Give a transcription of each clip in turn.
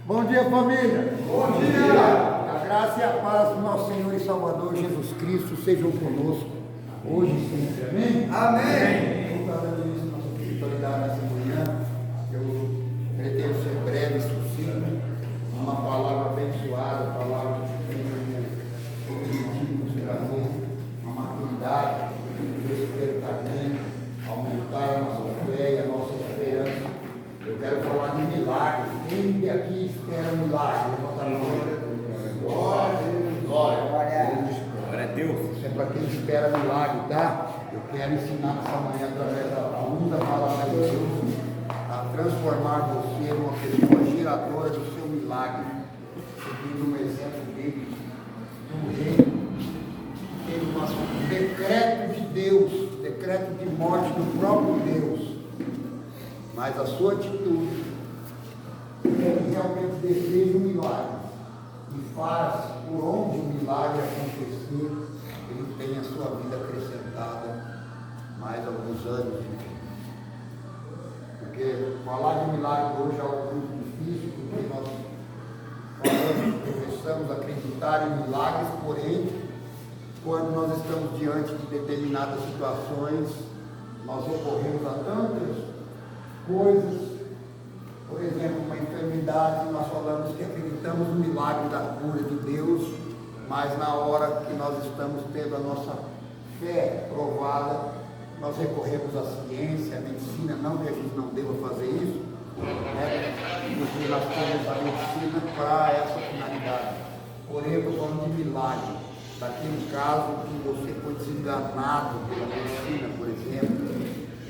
Bom dia, família. Bom dia. A graça e a paz do nosso Senhor e Salvador Jesus Cristo sejam conosco hoje e sempre. Amém? Amém. Vou estar dando isso na nossa espiritualidade nessa manhã. Eu pretendo ser breve e sucinto. Uma palavra abençoada, palavra que tem nos trazer uma maturidade, um despertamento, aumentar a nossa fé e a nossa esperança. Eu quero falar de milagres. Quem aqui espera um milagre? Levanta a mão. Glória a Deus. Glória a Deus. Isso é para quem espera milagre, tá? Eu quero ensinar nessa manhã, através da luz da palavra de Deus, a transformar você numa pessoa geradora do seu milagre, seguindo um exemplo dele, do rei, que teve um decreto de Deus, decreto de morte do próprio Deus. Mas a sua atitude é realmente deseja um milagre e faz por onde o milagre acontecer, ele tem a sua vida acrescentada mais alguns anos de vida. Porque falar de milagre hoje é algo muito difícil, porque nós começamos a acreditar em milagres, porém, quando nós estamos diante de determinadas situações, nós recorremos a tantas coisas, por exemplo, uma enfermidade, nós falamos que acreditamos no milagre da cura de Deus, mas na hora que nós estamos tendo a nossa fé provada, nós recorremos à ciência, à medicina, não que a gente não deva fazer isso, né? Porque nós temos a medicina para essa finalidade. Porém, eu estou falando de milagre, daquele caso que você foi desenganado pela medicina, por exemplo,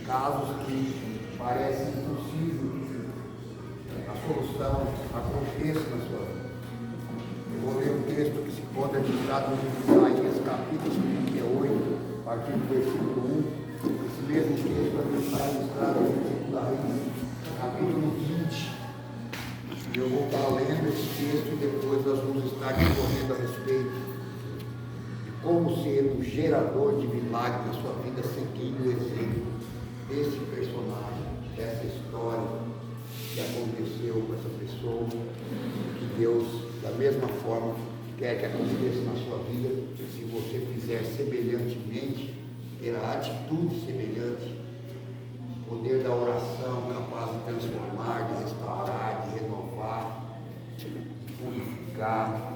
casos que parece impossível que a solução aconteça na sua vida. Eu vou ler um texto que se encontra registrado no livro de Isaías, capítulo 38, a partir do versículo 1. Esse mesmo texto está registrado no livro da Reis, capítulo 20. E eu vou estar lendo esse texto e depois nós vamos estar discorrendo a respeito de como ser um gerador de milagre na sua vida, seguindo o exemplo desse personagem, dessa história que aconteceu com essa pessoa, que Deus, da mesma forma, quer que aconteça na sua vida, se você fizer semelhantemente, ter a atitude semelhante, o poder da oração capaz de transformar, de restaurar, de renovar, de purificar.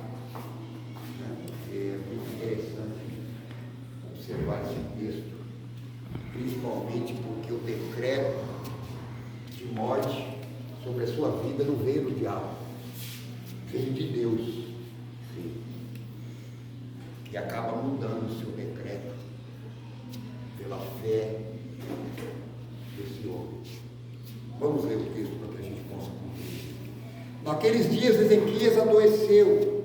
É muito interessante observar esse texto, principalmente porque o decreto de morte sobre a sua vida não veio do diabo, veio de Deus, sim, e acaba mudando o seu decreto pela fé desse homem. Vamos ler o texto para que a gente possa compreender. Naqueles dias Ezequias adoeceu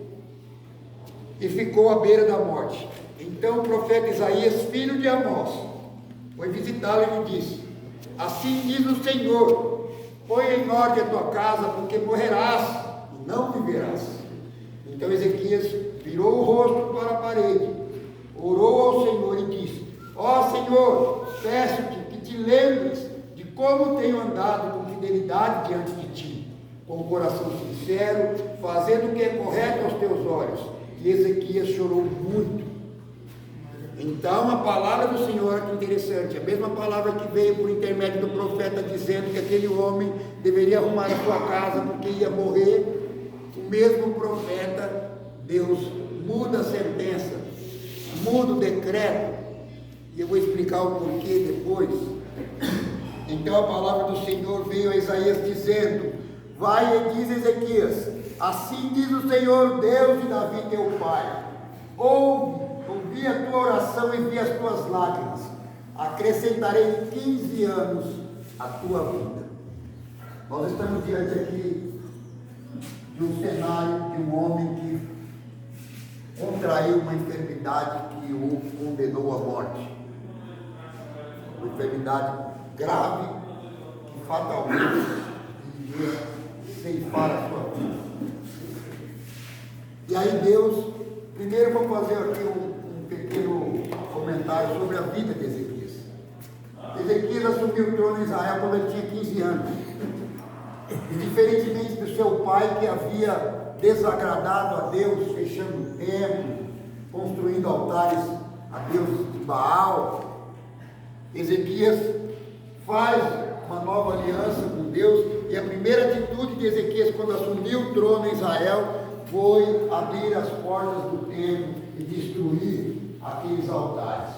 e ficou à beira da morte. Então o profeta Isaías, filho de Amós, foi visitá-lo e lhe disse: assim diz o Senhor, põe em ordem a tua casa, porque morrerás e não viverás. Então Ezequias virou o rosto para a parede, orou ao Senhor e disse: ó Senhor, peço-te que te lembres de como tenho andado com fidelidade diante de ti, com o coração sincero, fazendo o que é correto aos teus olhos. E Ezequias chorou muito. Então a palavra do Senhor, que interessante, a mesma palavra que veio por intermédio do profeta dizendo que aquele homem deveria arrumar a sua casa porque ia morrer, o mesmo profeta, Deus muda a sentença, muda o decreto, e eu vou explicar o porquê depois. Então a palavra do Senhor veio a Isaías dizendo: vai e diz Ezequias, assim diz o Senhor, Deus de Davi teu pai, ouvi a tua oração e vi as tuas lágrimas, acrescentarei 15 anos à tua vida. Nós estamos diante aqui de um cenário de um homem que contraiu uma enfermidade que o condenou à morte, uma enfermidade grave que fatalmente iria ceifar a sua vida. E aí Deus, primeiro vou fazer aqui um pequeno comentário sobre a vida de Ezequias. Ezequias assumiu o trono de Israel quando ele tinha 15 anos. E diferentemente do seu pai, que havia desagradado a Deus, fechando o templo, construindo altares a Deus de Baal, Ezequias faz uma nova aliança com Deus, e a primeira atitude de Ezequias quando assumiu o trono em Israel foi abrir as portas do templo e destruir aqueles altares.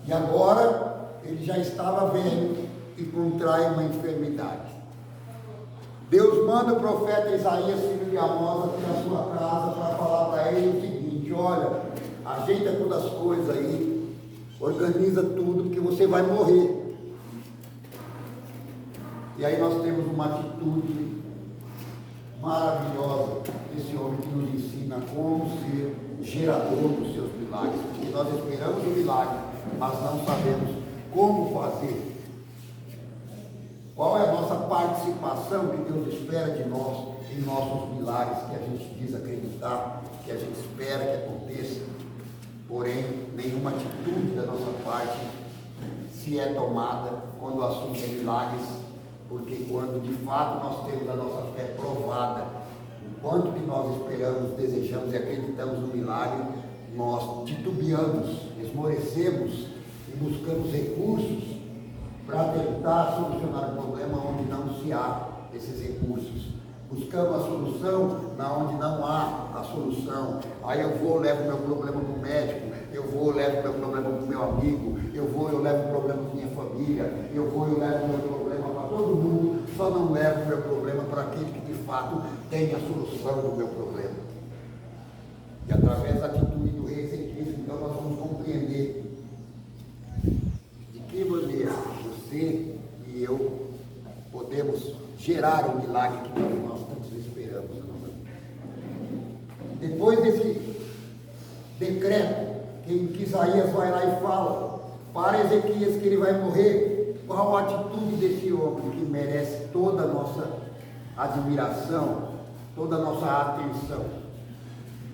E agora ele já estava velho e contrai uma enfermidade. Deus manda o profeta Isaías, filho de Amós, até a sua casa para falar para ele o seguinte: olha, ajeita todas as coisas aí, organiza tudo, porque você vai morrer. E aí nós temos uma atitude maravilhosa desse homem que nos ensina como ser gerador dos seus milagres, porque nós esperamos o milagre, mas não sabemos como fazer. Qual é a nossa participação que Deus espera de nós em nossos milagres que a gente diz acreditar, que a gente espera que aconteça, porém nenhuma atitude da nossa parte se é tomada quando o assunto é milagres, porque quando de fato nós temos a nossa fé provada, o quanto que nós esperamos, desejamos e acreditamos no milagre, nós titubeamos, esmorecemos e buscamos recursos para tentar solucionar o problema onde não se há esses recursos. Buscamos a solução na onde não há a solução. Aí eu vou, levo meu problema para o médico, eu vou, levo meu problema para o meu amigo, eu vou, eu levo o problema para minha família, eu vou, eu levo meu problema para todo mundo, só não levo o meu problema para aquele que de fato tem a solução do meu problema. E através da atitude do rei Ezequias, então nós vamos compreender de que maneira você e eu podemos gerar o milagre que nós tanto esperamos. Depois desse decreto em que Isaías vai lá e fala para Ezequias que ele vai morrer, qual a atitude desse homem que merece toda a nossa admiração, toda a nossa atenção?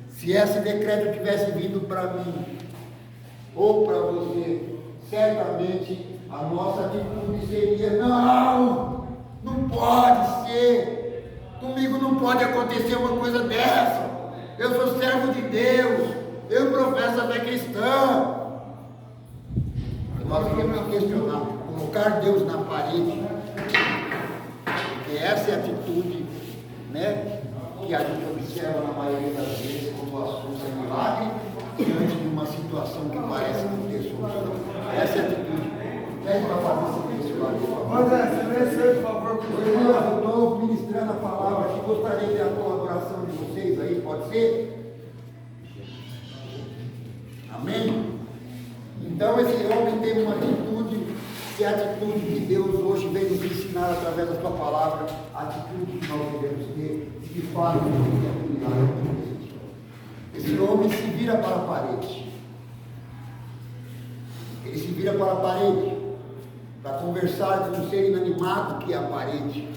Se esse decreto tivesse vindo para mim ou para você, certamente a nossa atitude seria: não pode ser, comigo não pode acontecer uma coisa dessa, eu sou servo de Deus, eu professo a fé cristã. Nós devemos questionar, colocar Deus na parede, porque essa é a atitude, né, que a gente observa na maioria das vezes quando o assunto é milagre, diante de uma situação que parece não ter solução. Essa é a atitude. Pede para fazer silêncio lá, por favor. Por favor. Eu estou ministrando a palavra aqui, gostaria de ter a colaboração de vocês aí, pode ser? Amém? Então esse homem tem uma atitude, que é a atitude que Deus hoje vem nos ensinar através da sua palavra, a atitude que nós devemos ter, de fato, esse homem se vira para a parede. Ele se vira para a parede para conversar com um ser inanimado que é a parede,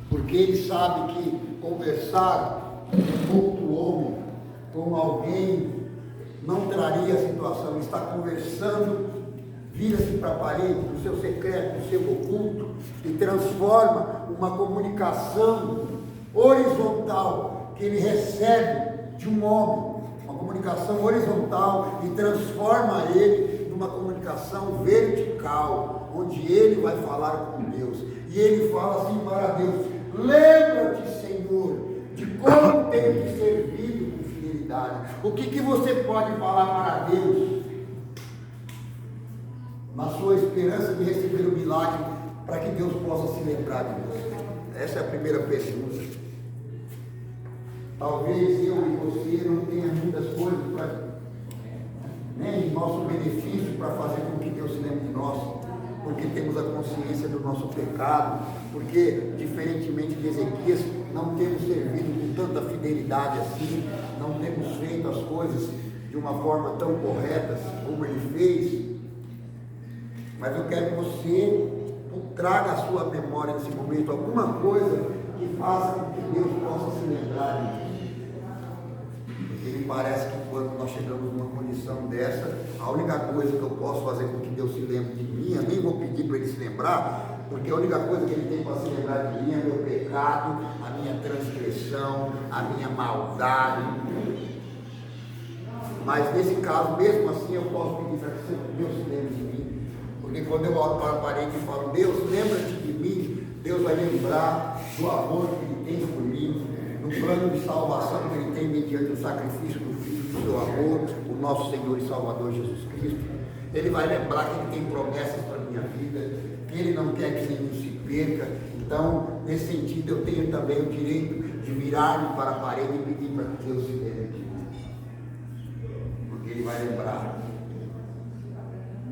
porque ele sabe que conversar com outro homem, com alguém, não traria a situação. Ele está conversando, vira-se para a parede, no seu secreto, no seu oculto, e transforma uma comunicação horizontal que ele recebe de um homem, uma comunicação horizontal, e transforma ele numa comunicação vertical, onde ele vai falar com Deus. E ele fala assim para Deus: lembra-te, Senhor, de como tenho te servido com fidelidade. O que você pode falar para Deus na sua esperança de receber o milagre, para que Deus possa se lembrar de você? Essa é a primeira pergunta. Talvez eu e você não tenha muitas coisas para, nem nosso benefício para fazer com que Deus se lembre de nós, porque temos a consciência do nosso pecado, porque, diferentemente de Ezequias, não temos servido com tanta fidelidade assim, não temos feito as coisas de uma forma tão correta como ele fez. Mas eu quero que você traga à sua memória nesse momento alguma coisa que faça com que Deus possa se lembrar de ti. me parece que quando nós chegamos numa condição dessa, a única coisa que eu posso fazer com que Deus se lembre de mim, eu nem vou pedir para ele se lembrar, porque a única coisa que ele tem para se lembrar de mim é meu pecado, a minha transgressão, a minha maldade. Mas nesse caso, mesmo assim, eu posso pedir para que Deus se lembre de mim, porque quando eu olho para a parede e falo, Deus, lembra-te de mim, Deus vai lembrar do amor que ele tem por mim, do plano de salvação que ele tem mediante o sacrifício do Filho do seu amor, o nosso Senhor e Salvador Jesus Cristo. Ele vai lembrar que ele tem promessas para a minha vida, que ele não quer que nenhum se perca. Então, nesse sentido, eu tenho também o direito de virar-me para a parede e pedir para que Deus se lembre de mim, porque ele vai lembrar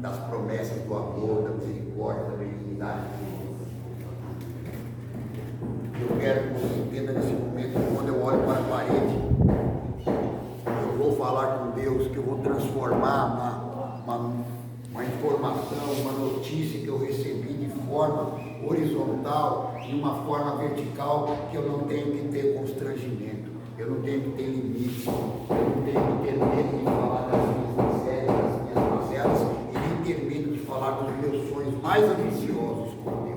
das promessas do amor, da misericórdia, da benignidade de Deus. Eu quero que você entenda nesse momento que quando eu olho para a parede, eu vou falar com Deus, que eu vou transformar uma informação, uma notícia que eu recebi de forma horizontal em uma forma vertical, que eu não tenho que ter constrangimento, eu não tenho que ter limite, eu não tenho que ter medo de falar das minhas misérias, das minhas mazelas, e nem ter medo de falar dos meus sonhos mais ambiciosos com Deus.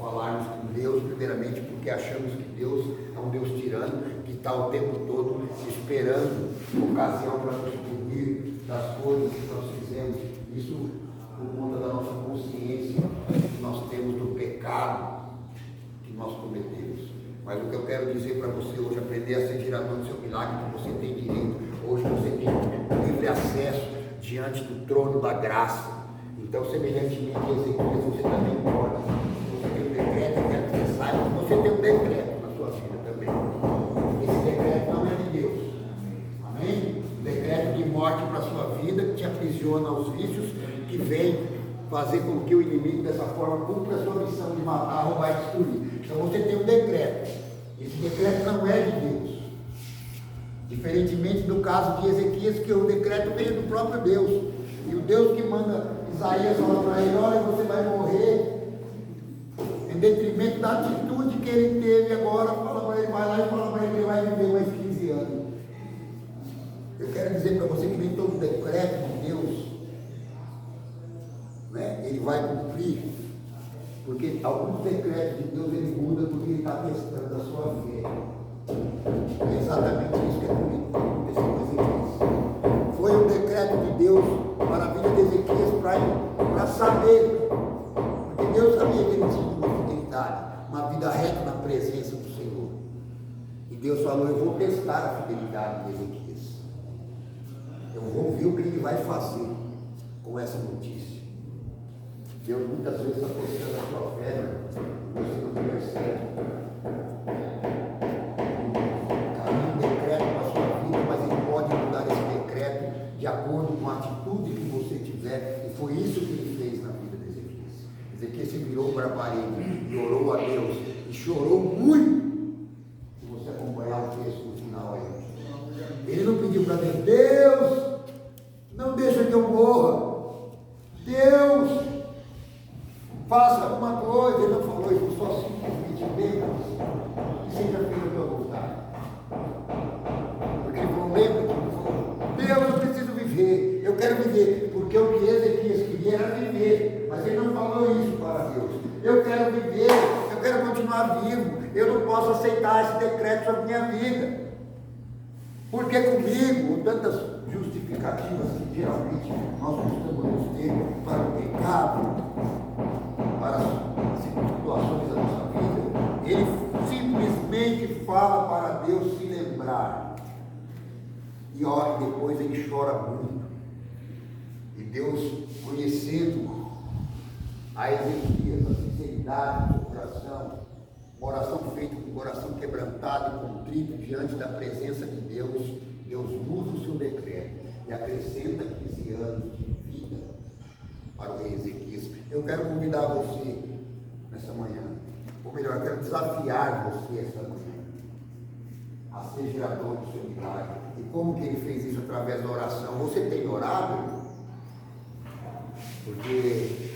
Falarmos com Deus, primeiramente porque achamos que Deus é um Deus tirano, que está o tempo todo esperando ocasião para nos punir das coisas que nós fizemos. Isso por conta da nossa consciência que nós temos do pecado que nós cometemos. Mas o que eu quero dizer para você hoje, aprender a ser gerador do seu milagre, que você tem direito. Hoje você tem livre acesso diante do trono da graça. Então, semelhantemente a Ezequias, você também pode. Decreto, eu quero que você saiba que você tem um decreto na sua vida também. Esse decreto não é de Deus. Amém? Decreto de morte para a sua vida, que te aprisiona aos vícios, que vem fazer com que o inimigo dessa forma cumpra a sua missão de matar, roubar e destruir. Então você tem um decreto. Esse decreto não é de Deus. Diferentemente do caso de Ezequias, que o decreto veio do próprio Deus. E o Deus que manda Isaías falar para ele, olha, você vai morrer. Em detrimento da atitude que ele teve agora, fala para ele, vai lá e fala para ele que ele vai viver mais 15 anos. Eu quero dizer para você que nem todo decreto de Deus, né, ele vai cumprir, porque alguns decretos de Deus ele muda porque ele está testando a sua fé. É exatamente isso que aconteceu com Ezequias. Foi um decreto de Deus para a vida de Ezequias para saber, porque Deus sabia que ele tinha uma vida reta na presença do Senhor. E Deus falou, eu vou testar a fidelidade de Ezequias. Eu vou ver o que ele vai fazer com essa notícia. Deus muitas vezes está testando a sua fé, você não percebe. Caminha um decreto para a sua vida, mas ele pode mudar esse decreto de acordo com a atitude que você tiver. E foi isso que ele fez na vida de Ezequias. Ezequias se virou para a parede e orou a Deus e chorou muito. Se você acompanhar o texto no final aí, ele não pediu para Deus, Deus, não deixa que eu morra, Deus, faça alguma coisa. Ele não falou isso, só simplesmente Deus, que seja feita a tua vontade. Porque ele falou, lembra que ele falou, Deus, eu preciso viver, eu quero viver, porque o que Ezequias queria era viver, mas ele não falou isso para Deus. Eu quero viver, eu quero continuar vivo, eu não posso aceitar esse decreto sobre minha vida. Porque comigo, tantas justificativas que geralmente nós costumamos ter para o pecado, para as situações da nossa vida, ele simplesmente fala para Deus se lembrar. E ora, depois ele chora muito. E Deus, conhecendo a Ezequias, a sinceridade do coração, uma oração feita com o coração quebrantado e contrito diante da presença de Deus, Deus muda o seu decreto e acrescenta 15 anos de vida para o rei Ezequias. Eu quero convidar você nessa manhã, ou melhor, eu quero desafiar você esta manhã a ser gerador do seu milagre. E como que ele fez isso? Através da oração. Você tem orado? Porque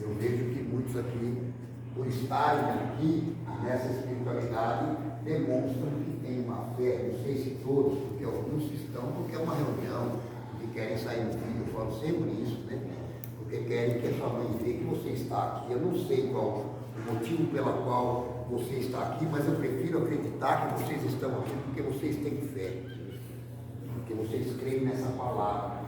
eu vejo que muitos aqui por estarem aqui nessa espiritualidade, demonstram que têm uma fé, não sei se todos, porque alguns estão, porque é uma reunião, porque querem sair no vídeo, eu falo sempre isso, né? Porque querem que a sua mãe veja que você está aqui. Eu não sei qual o motivo pelo qual você está aqui, mas eu prefiro acreditar que vocês estão aqui porque vocês têm fé, porque vocês creem nessa palavra,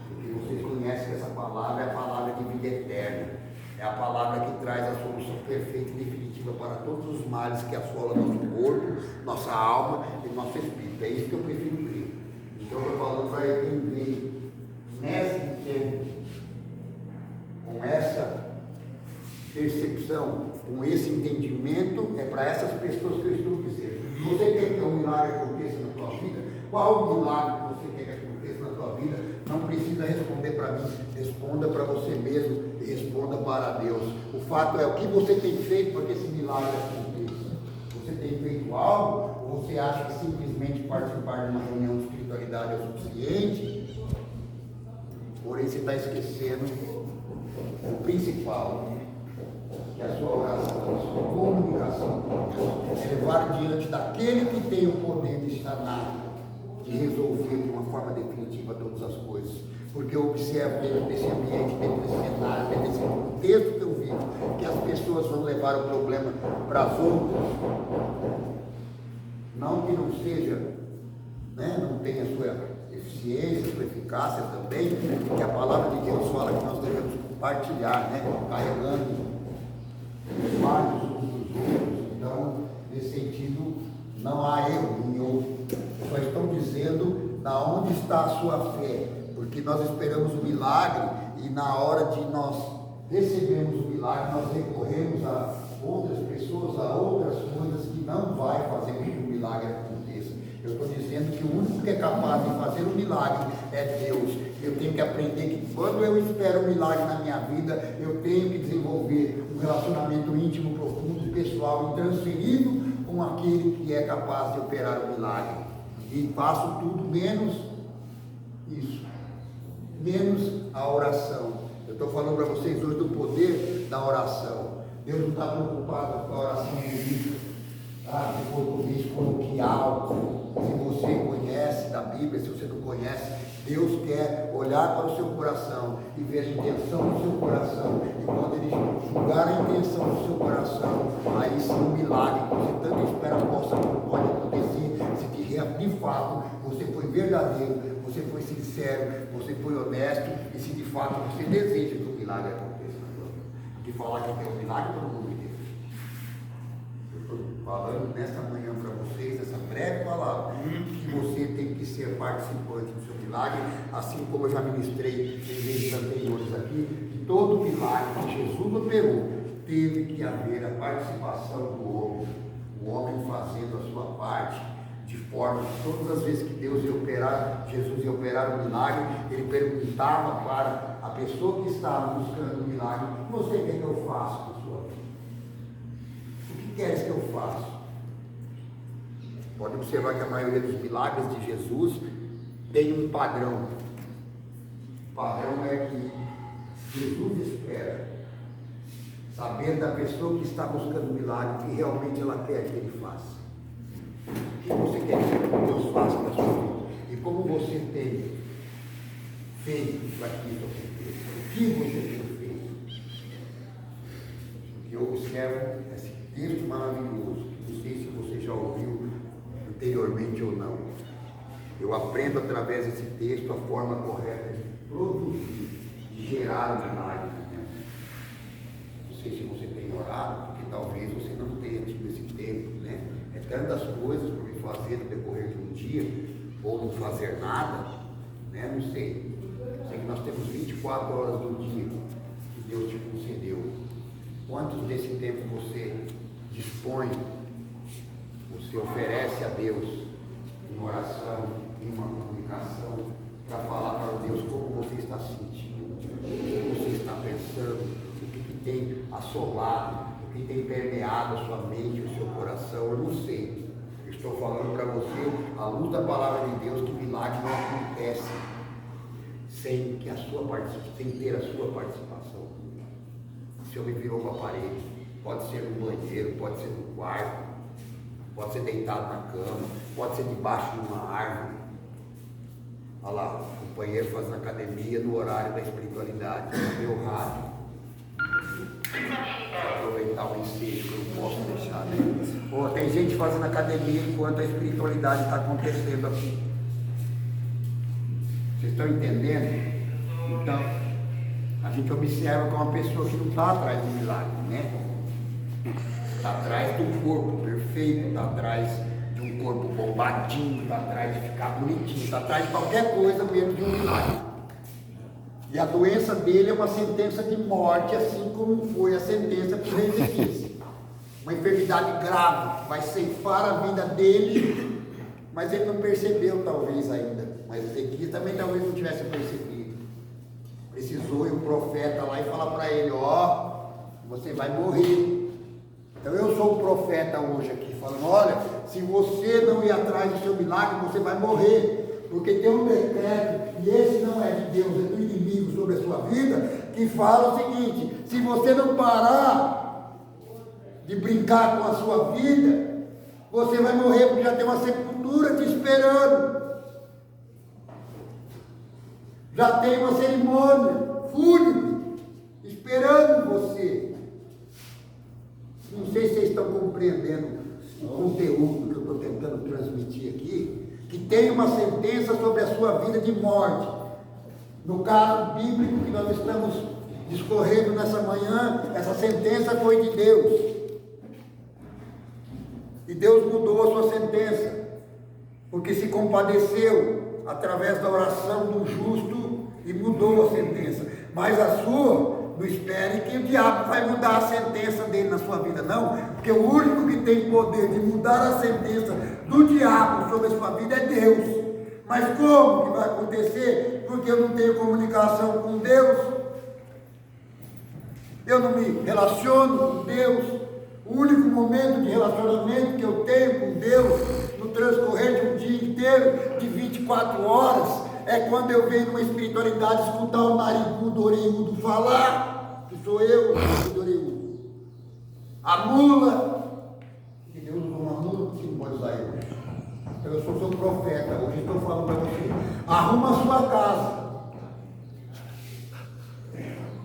porque vocês conhecem que essa palavra é a palavra de vida eterna. É a palavra que traz a solução perfeita e definitiva para todos os males que assolam nosso corpo, nossa alma e nosso espírito. É isso que eu prefiro crer. Então eu estou falando para quem veio nesse tempo, com essa percepção, com esse entendimento, é para essas pessoas que eu estou dizendo. Você quer que um milagre aconteça na sua vida? Qual o milagre que você quer que aconteça na sua vida? Não precisa responder para mim, responda para você mesmo e responda para Deus. O fato é o que você tem feito para que esse milagre aconteça. Você tem feito algo ou você acha que simplesmente participar de uma reunião de espiritualidade é o suficiente? Porém você está esquecendo o principal, que é a sua oração, a sua comunicação com Deus, é levar diante daquele que tem o poder de sanar, de resolver de uma forma definitiva todas as coisas. Porque eu observo dentro desse ambiente, dentro desse cenário, dentro desse contexto que eu vivo, que as pessoas vão levar o problema para as outras. Não que não seja, né, não tenha sua eficiência, sua eficácia também, porque a palavra de Deus fala que nós devemos compartilhar, né, carregando os males uns dos outros. Então, nesse sentido, não há erro em outro. Só estão dizendo na onde está a sua fé, porque nós esperamos o milagre e na hora de nós recebermos o milagre, nós recorremos a outras pessoas, a outras coisas que não vai fazer com que o milagre aconteça. Eu estou dizendo que o único que é capaz de fazer o milagre é Deus. Eu tenho que aprender que quando eu espero um milagre na minha vida, eu tenho que desenvolver um relacionamento íntimo, profundo, pessoal, intransferível com aquele que é capaz de operar o milagre. E faço tudo menos isso, menos a oração. Eu estou falando para vocês hoje do poder da oração. Deus não está preocupado com a oração bonita, tá? De português coloquial. Se você conhece da Bíblia, se você não conhece, Deus quer olhar para o seu coração e ver a intenção do seu coração. E quando Ele julgar a intenção do seu coração, aí sim o milagre que você tanto espera pode acontecer. Se de fato você foi verdadeiro, você foi sincero, você foi honesto, e se de fato você deseja que o milagre aconteça na sua vida. De falar que tem um milagre, todo mundo entende. Eu estou falando nesta manhã para vocês, essa breve palavra, que você tem que ser participante do seu milagre, assim como eu já ministrei em vezes anteriores aqui, que todo milagre que Jesus operou, teve que haver a participação do homem, o homem fazendo a sua parte, de forma que todas as vezes que Deus ia operar, Jesus ia operar o milagre, ele perguntava para a pessoa que estava buscando o milagre: o que você quer que eu faça na sua vida? O que queres que eu faça? Pode observar que a maioria dos milagres de Jesus tem um padrão. O padrão é que Jesus espera saber da pessoa que está buscando o milagre que realmente ela quer que ele faça. O que você quer que Deus faça na sua vida? E como você tem feito para que isso aconteça? O que você tem feito? O que eu observo é esse texto maravilhoso, não sei se você já ouviu anteriormente ou não. Eu aprendo através desse texto a forma correta de produzir, de gerar o milagre na minha vida. Não sei se você tem orado, porque talvez você não tenha tido esse tempo, né? É tantas coisas para me fazer no decorrer de um dia, ou não fazer nada, né? Não sei. Sei que nós temos 24 horas do dia que Deus te concedeu. Quantos desse tempo você dispõe, você oferece a Deus em oração, em uma comunicação, para falar para Deus como você está sentindo, o que você está pensando, o que tem assolado, o que tem permeado a sua mente e o seu coração? Eu não sei. Eu estou falando para você, à luz da palavra de Deus, que milagre não acontece sem ter a sua participação. O Senhor me virou para a parede. Pode ser no banheiro, pode ser no quarto, pode ser deitado na cama, pode ser debaixo de uma árvore. Olha lá, o companheiro fazendo academia no horário da espiritualidade, no meu rádio. Aproveitar o ensejo, que eu não posso deixar, né? Pô, tem gente fazendo academia enquanto a espiritualidade está acontecendo aqui. Vocês estão entendendo? Então, a gente observa que é uma pessoa que não está atrás do milagre, né? Está atrás do corpo perfeito, está atrás de um corpo bombadinho, está atrás de ficar bonitinho, está atrás de qualquer coisa menos de um milagre. E a doença dele é uma sentença de morte, assim como foi a sentença para o rei Ezequias. Uma enfermidade grave, vai ceifar a vida dele, mas ele não percebeu talvez ainda. Mas Ezequias também talvez não tivesse percebido. Precisou ir o profeta lá e falar para ele, ó, você vai morrer. Então eu sou o profeta hoje aqui, falando, olha, se você não ir atrás do seu milagre, você vai morrer. Porque tem um decreto, e esse não é de Deus, é do inimigo sobre a sua vida, que fala o seguinte, se você não parar de brincar com a sua vida, você vai morrer, porque já tem uma sepultura te esperando. Já tem uma cerimônia fúnebre esperando você. Não sei se vocês estão compreendendo o conteúdo que eu estou tentando transmitir aqui, que tem uma sentença sobre a sua vida de morte. No caso bíblico que nós estamos discorrendo nessa manhã, essa sentença foi de Deus. E Deus mudou a sua sentença, porque se compadeceu através da oração do justo e mudou a sentença. Mas a sua, não espere que o diabo vai mudar a sentença dele na sua vida, não, porque o único que tem poder de mudar a sentença do diabo sobre a sua vida é Deus. Mas como que vai acontecer? Porque eu não tenho comunicação com Deus, eu não me relaciono com Deus. O único momento de relacionamento que eu tenho com Deus no transcorrer de um dia inteiro, de 24 horas, é quando eu venho numa espiritualidade escutar o narigudo orelhudo falar, que sou eu, o narigudo orelhudo. A mula, que Deus usou uma mula, que não pode usar eu. Então eu sou seu profeta, hoje estou falando para você, arruma a sua casa.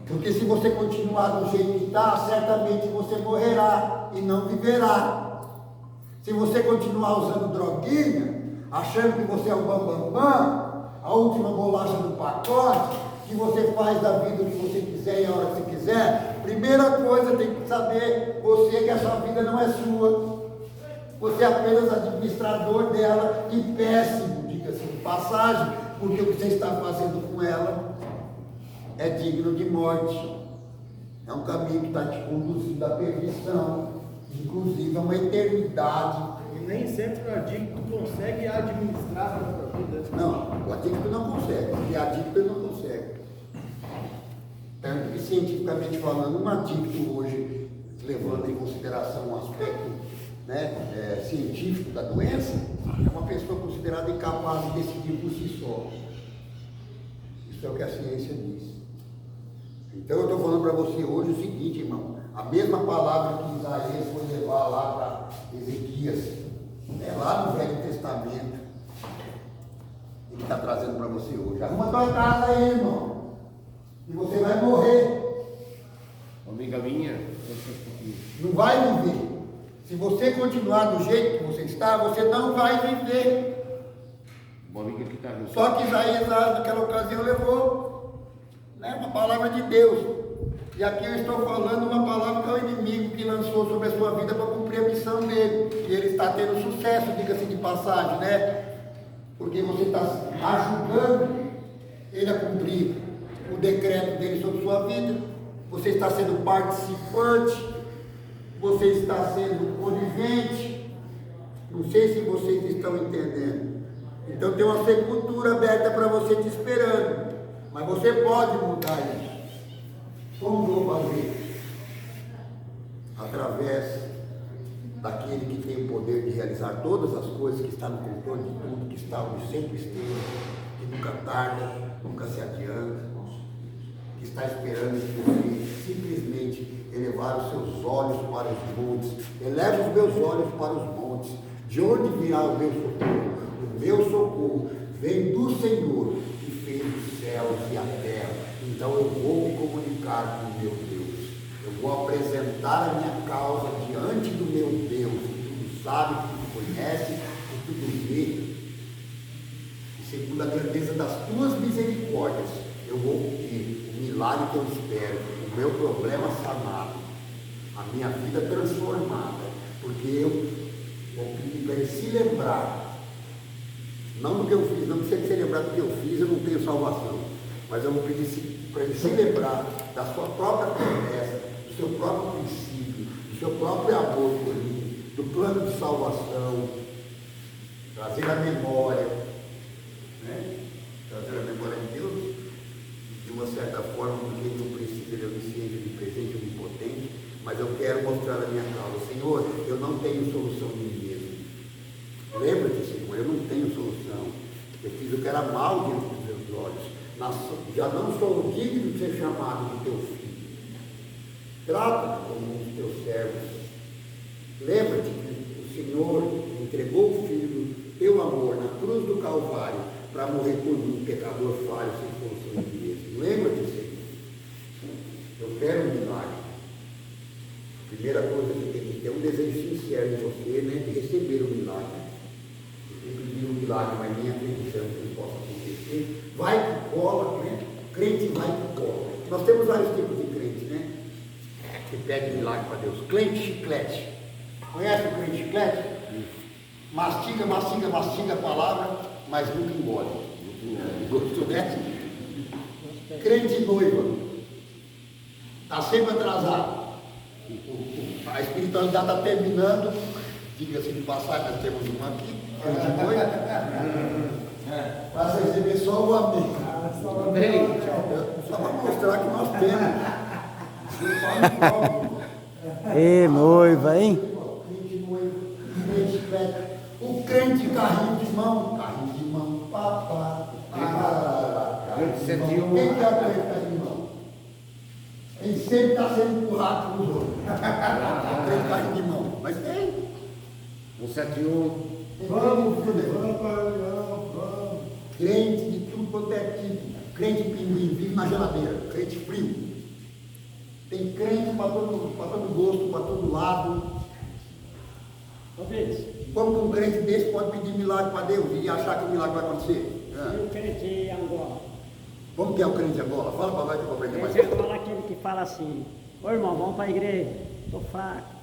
Porque se você continuar do jeito que está, certamente você morrerá e não viverá. Se você continuar usando droguinha, achando que você é o bambambam, a última bolacha do pacote, que você faz da vida o que você quiser e a hora que você quiser, primeira coisa tem que saber, você que a sua vida não é sua. Você é apenas administrador dela e péssimo, diga-se de passagem, porque o que você está fazendo com ela é digno de morte. É um caminho que está te conduzindo à perdição, inclusive a uma eternidade. E nem sempre o adicto consegue administrar a própria vida. Não, o adicto não consegue. Se é adicto, ele não consegue. Tanto que, cientificamente falando, um adicto hoje, levando em consideração o aspecto científico da doença, é uma pessoa considerada incapaz de decidir por si só. Isso é o que a ciência diz. Então eu estou falando para você hoje o seguinte, irmão, a mesma palavra que Isaías foi levar lá para Ezequias, lá no Velho Testamento, ele está trazendo para você hoje. Arruma tua casa aí, irmão, e você vai morrer. Amiga minha, não vai viver. Se você continuar do jeito que você está, você não vai viver. Uma amiga que está no Só que Isaías naquela ocasião levou uma palavra de Deus. E aqui eu estou falando uma palavra que é o inimigo que lançou sobre a sua vida para cumprir a missão dele. E ele está tendo sucesso, diga-se de passagem, porque você está ajudando ele a cumprir o decreto dele sobre a sua vida. Você está sendo participante, você está sendo conivente. Não sei se vocês estão entendendo. Então tem uma sepultura aberta para você te esperando. Mas você pode mudar isso. Como vou fazer? Através daquele que tem o poder de realizar todas as coisas, que está no controle de tudo, que está onde sempre esteve, que nunca tarda, nunca se adianta, que está esperando que você simplesmente elevar os seus olhos os montes, eleva os meus olhos para os montes, de onde virá o meu socorro? O meu socorro vem do Senhor, que fez os céus e a terra. Então eu vou me comunicar com o meu Deus, eu vou apresentar a minha causa diante do meu Deus, que tudo sabe, que tudo conhece, que tudo vê. Segundo a grandeza das tuas misericórdias, eu vou ter o milagre que eu espero, o meu problema sanado, a minha vida transformada, porque eu vou pedir para ele se lembrar, não do que eu fiz, não precisa se lembrar do que eu fiz, eu não tenho salvação, mas eu vou pedir para ele se lembrar da sua própria promessa, do seu próprio princípio, do seu próprio amor por mim, do plano de salvação, trazer a memória, trazer a memória de Deus, de uma certa forma, porque ele não precisa, ele é onisciente, onipresente, onipotente, mas eu quero mostrar a minha causa. Senhor, eu não tenho solução em mim mesmo. Lembra-te, Senhor, eu não tenho solução. Eu fiz o que era mal diante dos meus olhos. Já não sou digno de ser chamado de teu filho. Trata-me como um dos teus servos. Lembra-te que o Senhor entregou o Filho do teu amor na cruz do Calvário, para morrer por mim, pecador falho, sem solução de mesmo. Lembra-te, Senhor. Eu quero um milagre. A primeira coisa que tem que ter um desejo sincero em você, né, de receber o milagre. Você pedir um milagre, mas nem acreditando que ele possa acontecer. Vai que cola, né? Crente vai que cola. Nós temos vários tipos de crente, né? Que pede milagre para Deus. Crente chiclete. Conhece o crente chiclete? Mastiga, mastiga, mastiga a palavra, mas nunca engole. Gostou dessa? Crente noiva. Está sempre atrasado. A espiritualidade está terminando. Diga-se de passagem, nós temos uma aqui. Crente noiva. Para receber só o amém. Só para mostrar que nós temos. Ê, noiva, hein? Crente noiva. Crente chiclete. O crente carrinho de mão, papá. Quem quer o crente carrinho de mão? Ele sempre está sendo empurrado pelos outros. Crente carrinho de mão, mas tem. 171. Vamos. Crente de tudo quanto é tipo. Crente pinguim, vive na geladeira. Crente frio. Tem crente para todo gosto, para todo lado. Como que um crente desse pode pedir milagre para Deus e achar que o milagre vai acontecer? E o crente Angola? Como que é o crente Angola? Fala para nós que eu vou aprender O mais. crente Angola é aquele que fala assim: ô irmão, vamos para a igreja. Estou fraco.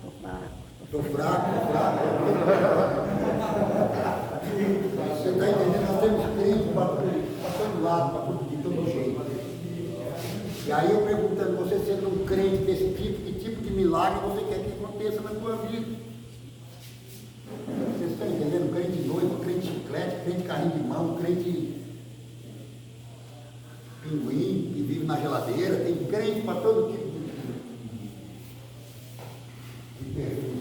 Estou fraco. Você está entendendo? Nós temos crente para todo lado, de todo jeito. E aí eu perguntando, você sendo um crente desse tipo, que tipo de milagre você quer que aconteça na sua vida? Vocês estão entendendo? Crente noivo, crente chiclete, crente carrinho de mão, crente pinguim, que vive na geladeira, tem crente para todo tipo de perfil.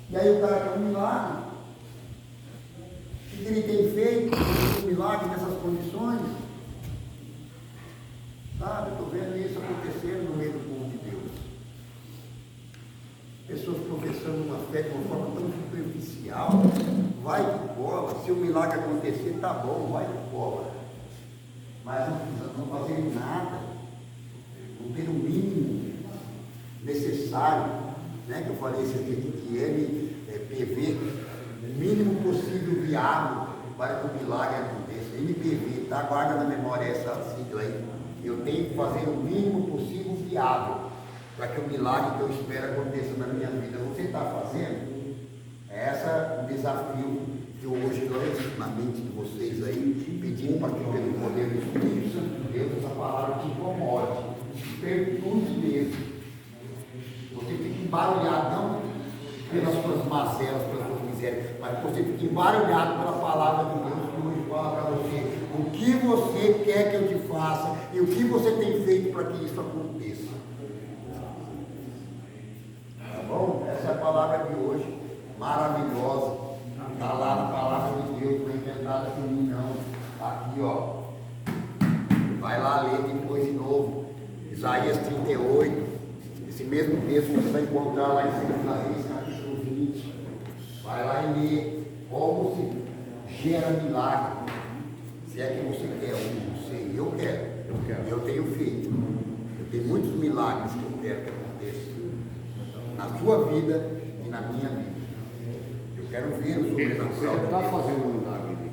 E aí o cara quer um milagre. O que ele tem feito um milagre nessas condições? Sabe, eu estou vendo isso acontecendo no meio do povo de Deus. Pessoas professando uma fé de uma forma tão superficial, vai que cola, se o milagre acontecer, tá bom, vai que cola. Mas não fazer nada, não ter o mínimo necessário, né? Que eu falei esse aqui de MPV, o mínimo possível viável para que o milagre aconteça. MPV, tá? Guarda na memória essa sigla aí. Eu tenho que fazer o mínimo possível viável para que o milagre que eu espero aconteça na minha vida. Você está fazendo? É o desafio que eu hoje lanço na mente de vocês aí, pedindo para que pelo poder do Espírito Santo de Deus, essa palavra te incomode, te perturbe mesmo. Você fica embaralhado, não pelas suas mazelas, pelas suas misérias, mas você fica embaralhado pela palavra de Deus que hoje fala para você o que você quer que eu te faça e o que você tem feito para que isso aconteça. Tá bom? Essa é a palavra de hoje, maravilhosa. Está lá na palavra de Deus, não é inventada por mim não. Aqui, ó. Vai lá ler depois de novo. Isaías 38. Esse mesmo texto você vai encontrar lá em 2 Reis, capítulo 20. Vai lá e lê como se gera milagre. Se é que você quer um, não sei, eu quero. Eu tenho feito. Eu tenho muitos milagres que eu quero que aconteçam na sua vida e na minha vida. Eu quero ver o Você sobrenatural. já está fazendo um milagre ali.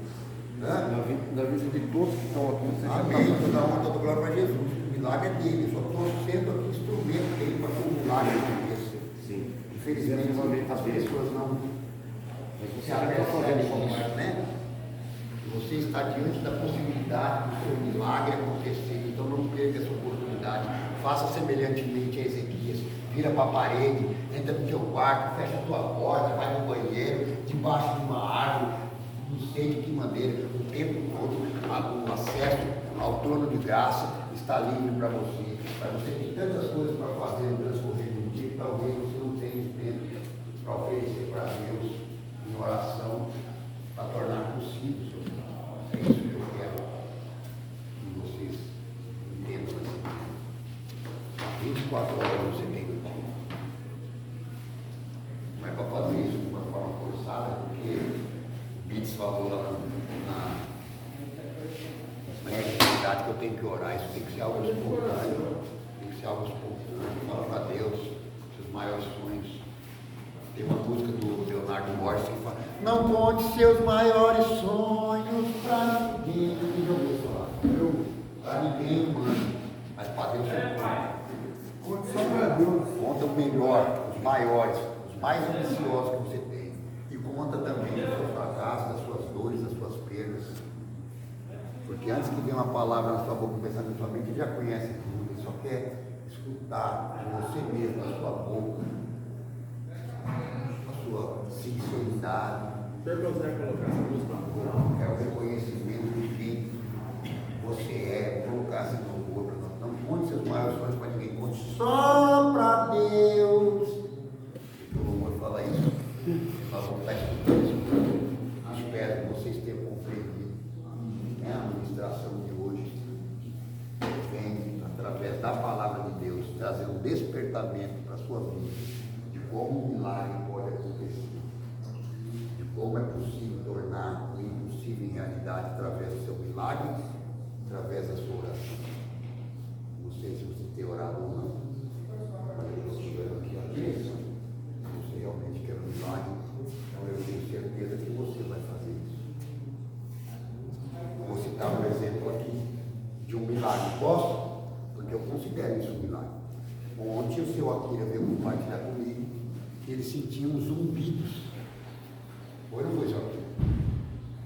Na vida de todos que estão aqui, você já está Amém. fazendo. Toda honra, toda glória para Jesus. O milagre é dele. Eu só estou sendo aqui instrumento dele para que o milagre aconteça. Sim. Infelizmente, as pessoas não se apercebem disso, né? Você está diante da possibilidade do seu milagre acontecer. Então não perca essa oportunidade. Faça semelhantemente a Ezequias. Vira para a parede, entra no teu quarto, fecha a tua porta, vai no banheiro, debaixo de uma árvore, não sei de que maneira, o tempo todo, o acesso ao trono de graça está livre para você. Mas você tem tantas coisas para fazer no transcorrer do dia que talvez você não tenha tempo para oferecer para Deus em oração, para tornar possível o seu milagre. É isso que eu quero que vocês entendam assim. 24 horas você tem no dia. Não é para fazer isso de uma forma forçada, porque o Bits falou lá na atividade que eu tenho que orar. Isso tem que ser algo espontâneo. Tem que ser algo espontâneo. Fala para Deus seus maiores sonhos. Tem uma música do Leonardo Morris que fala: não conte seus maiores sonhos para ninguém. Quem já ouviu falar? Para ninguém, mano. Mas para Deus você conta. Conte só para Deus. Conta o melhor, os maiores, os mais ambiciosos que você tem. E conta também dos seus fracassos, das suas dores, das suas perdas. Porque antes que venha uma palavra na sua boca, pensando na sua mente, ele já conhece tudo. Ele só quer escutar de você mesmo, na sua boca, a sua sinceridade. Se você quiser colocar essa música na boca. É o reconhecimento de quem você é, colocar-se no outro. Não conte seus maiores sonhos para ninguém, conte só para Deus. O Lula fala isso. Nós vamos estar escutando isso. Espero que vocês tenham compreendido. A ministração de hoje vem, através da palavra de Deus, trazer um despertamento para a sua vida de como um milagre pode acontecer, de como é possível tornar o impossível em realidade através do seu milagre, através da sua oração. Não sei se você tem orado ou não, mas eu estou chegando aqui à mesa. Se você realmente quer um milagre, então eu tenho certeza que você vai fazer isso. Vou citar um exemplo aqui de um milagre. Posso? Porque eu considero isso um milagre. Ontem o seu Akira veio compartilhar comigo que ele sentia uns zumbidos. Foi ou não foi, seu Akira?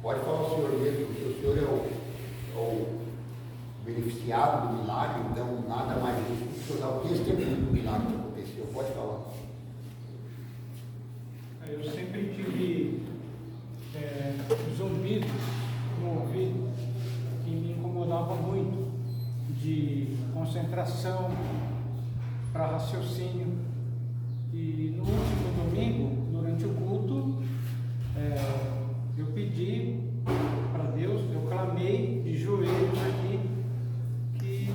Pode falar o senhor mesmo, porque o senhor é o beneficiado do milagre, então nada mais justo que o senhor dar o testemunho do milagre que aconteceu. Pode falar. Eu sempre tive zumbidos no ouvido que me incomodava muito, de concentração para raciocínio. E no último domingo, durante o culto, eu pedi para Deus, eu clamei de joelhos aqui, que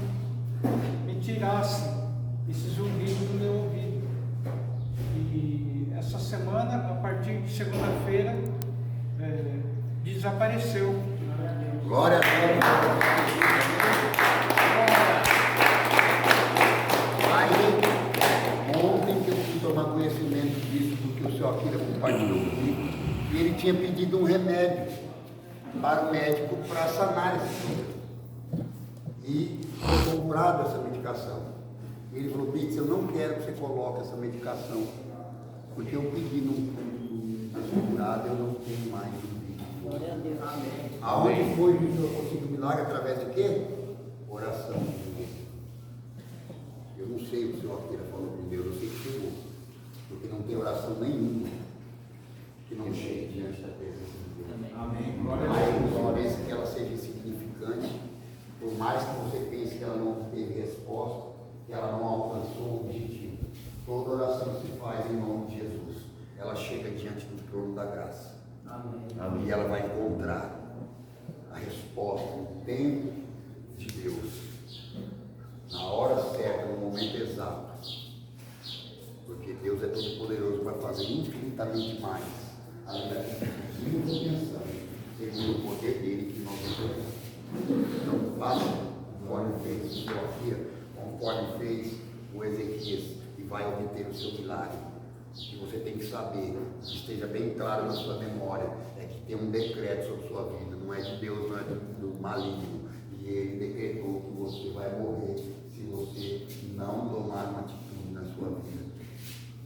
me tirasse esse zumbido do meu ouvido. E essa semana, a partir de segunda-feira, desapareceu. Glória a Deus. Aí, ontem que eu fui tomar conhecimento disso, porque o seu Akira compartilhou comigo, e ele tinha pedido um remédio para o médico para sanar esse problema. E foi comprado essa medicação. Ele falou: Bits, eu não quero que você coloque essa medicação, porque eu pedi no curado, eu não tenho mais. Glória a Deus. Aonde foi que o Senhor conseguiu milagre? Através de quê? Oração. Eu não sei o que o Senhor Akira falou com Deus, eu sei que chegou. Porque não tem oração nenhuma que não chegue diante da presença de Deus. Amém. Mas uma vez que ela seja insignificante, por mais que você pense que ela não teve resposta, que ela não alcançou o objetivo, toda oração se faz em nome de Jesus. Ela chega diante do trono da graça. Amém. E ela vai encontrar a resposta no tempo de Deus, na hora certa, no momento exato. Porque Deus é todo poderoso para fazer infinitamente mais, além daquilo que pedimos ou pensamos, segundo o poder dele que nós entendemos. Então faça conforme fez Sofia, conforme fez o Ezequias, e vai obter o seu milagre. O que você tem que saber, que esteja bem claro na sua memória, é que tem um decreto sobre sua vida, não é de Deus, não é do maligno. E ele decretou que você vai morrer se você não tomar uma atitude na sua vida.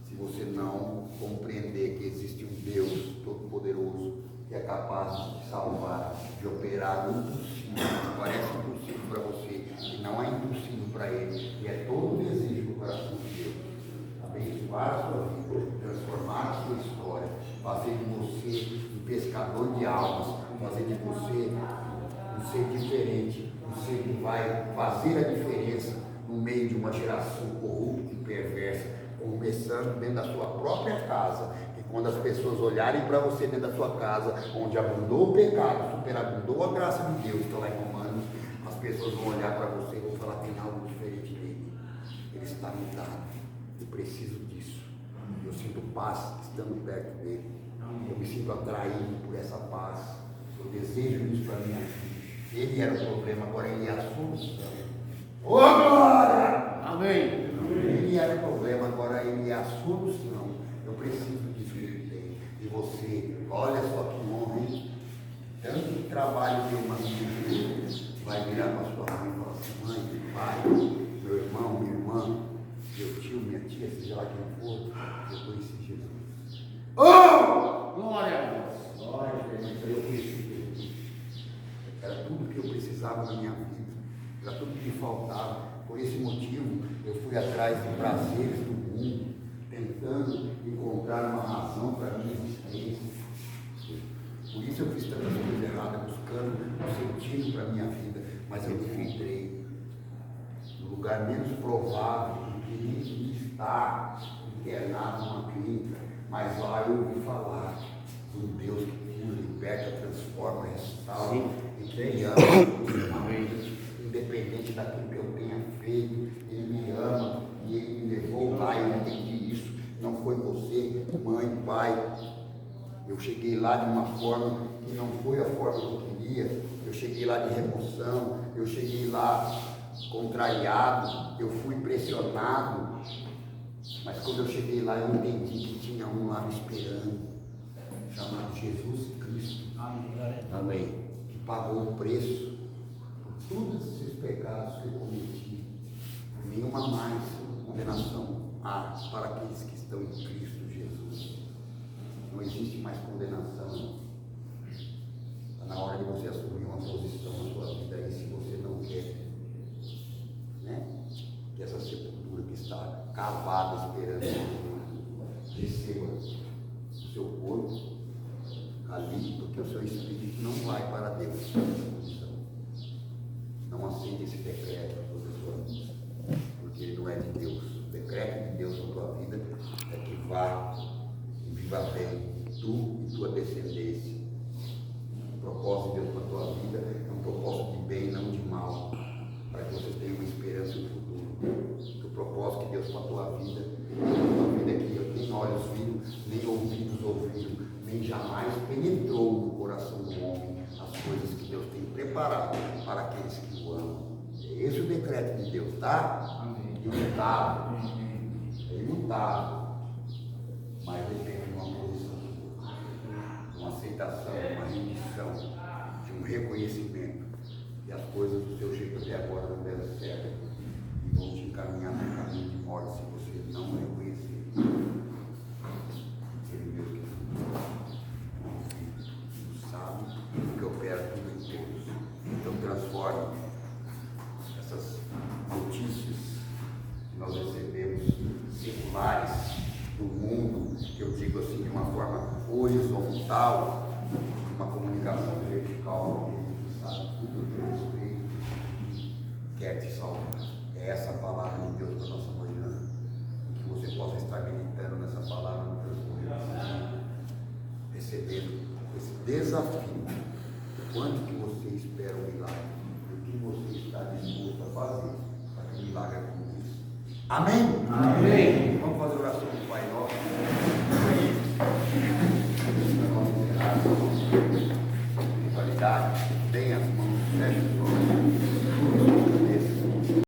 Se você não compreender que existe um Deus todo-poderoso que é capaz de te salvar, de operar no impossível, que parece impossível para você, e não é impossível para ele, e é todo o desejo do coração de Deus. Abençoar a sua vida, transformar a sua história, fazer de você um pescador de almas, fazer de você um ser diferente, um ser que vai fazer a diferença no meio de uma geração corrupta e perversa, começando dentro da sua própria casa. E quando as pessoas olharem para você dentro da sua casa, onde abundou o pecado, superabundou a graça de Deus, está lá em Romanos, as pessoas vão olhar para você e vão falar: tem algo diferente nele, ele está mudado, eu preciso disso, eu sinto paz estando perto dele, eu me sinto atraído por essa paz, eu desejo isso para minha vida. Ele era o problema, agora ele é a solução. Ô glória! Amém. Ele era o problema, agora ele é a solução. Eu preciso disso que ele tem. E você, olha só que honra, hein? Tanto trabalho que uma filha vai virar para sua mãe e falar assim: mãe, pai, meu irmão, minha irmã, meu tio, minha tia, seja lá quem for, eu conheci Jesus. Oh! Glória a Deus. Glória a Deus. Eu conheci Jesus. Era tudo que eu precisava na minha vida, era tudo que me faltava. Por esse motivo, eu fui atrás de prazeres do mundo, tentando encontrar uma razão para a minha existência. Por isso eu fiz tantas coisas erradas, buscando um sentido para a minha vida, mas eu me filtrei no lugar menos provável, em que nem queria estar internado numa clínica, mas lá eu ouvi falar de um Deus que cura, liberta, transforma, restaura, e que me ama, independente daquilo que eu tenha feito, ele me ama, e ele me levou lá, eu entendi isso. Não foi você, mãe, pai. Eu cheguei lá de uma forma que não foi a forma que eu queria. Eu cheguei lá de remoção, eu cheguei lá contrariado, eu fui pressionado. Mas quando eu cheguei lá, eu entendi que tinha um lá me esperando, chamado Jesus Cristo. Amém. Que pagou o preço por todos esses pecados que eu cometi. Nenhuma mais condenação há para aqueles que estão em Cristo Jesus. Não existe mais condenação. Está na hora de você assumir uma posição na sua vida aí, se você não quer, né? Que essa sepultura que está cavada esperando receba o seu corpo ali, porque o seu espírito não vai para Deus. Não aceite esse decreto sobre a sua vida, porque ele não é de Deus. O decreto de Deus sobre a tua vida é que vá e viva bem, tu e tua descendência. O propósito de Deus para a tua vida é um propósito de bem, não de mal, para que você tenha uma esperança no futuro. O propósito de Deus para a tua vida é que nem olhos viram, nem ouvidos ouviram, nem jamais penetrou no coração do homem as coisas que Deus tem preparado para aqueles que o amam. É esse o decreto de Deus, tá? Imutável. É imutável. Mas depende de uma posição, de uma aceitação, de uma rendição, de um reconhecimento. E as coisas do seu jeito até agora não deram certo e vão te encaminhar no caminho de morte se você não reconhecer. Aquele Deus que sabe que opera tudo em todos. Então transforme essas notícias que nós recebemos seculares do mundo, que eu digo assim, de uma forma horizontal, uma comunicação vertical, que sabe tudo que eu respeito, quer te salvar. É essa a palavra de Deus para a nossa manhã, que você possa estar meditando nessa palavra no transcorrer, recebendo esse desafio, o quanto que você espera o milagre, o que você está disposto a fazer para que o milagre aconteça. Amém? Amém. Vamos fazer oração do Pai Nosso.